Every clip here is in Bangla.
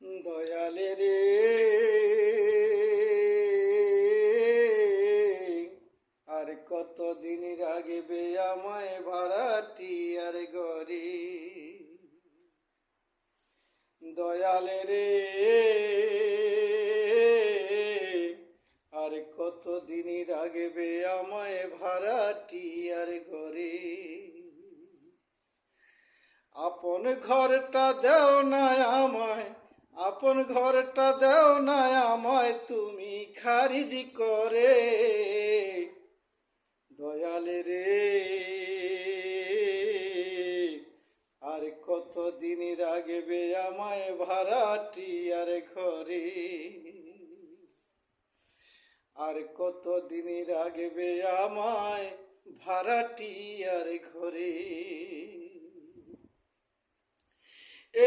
দয়ালে রে, আর কতদিন রাগবে আমায় ভাড়াটিয়ার ঘরে। দয়ালে রে, আর কতদিন রাগবে আমায় ভাড়াটিয়ার ঘরে। আপন ঘরটা দেও না আমায়, আপন ঘরটা দেও না আমায় তুমি খারিজ করে। দয়ালে রে, আর কতদিন রাগবে আমায় ভাড়াটিয়ার ঘরে। আর কতদিন রাগবে আমায় ভাড়াটিয়ার ঘরে।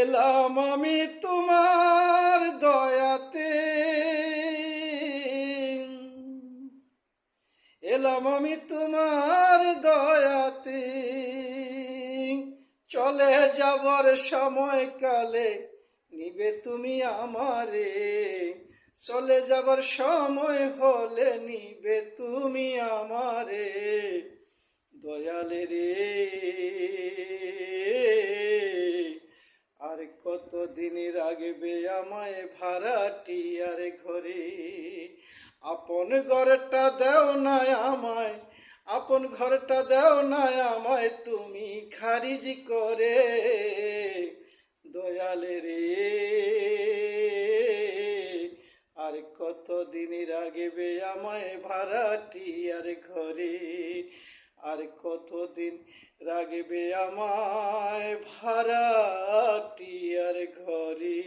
এলাম আমি তোমার দয়াতে, এলাম আমি তোমার দয়াতে। চলে যাবার সময় কালে নিবে তুমি আমারে। চলে যাবার সময় হলে নিবে তুমি আমারে। দয়ালে রে, আর কতদিন রাগবে আমায় ভাড়াটিয়ার ঘরে। আপন ঘরটা দেও না আমায়, আপন ঘরটা দেও না আমায় তুমি খারিজ করে। দয়ালে রে, আর কতদিন রাগবে আমায় ভাড়াটিয়ার ঘরে। আর কতদিন রাগবে আমায় ভাড়াটিয়ার ঘরে।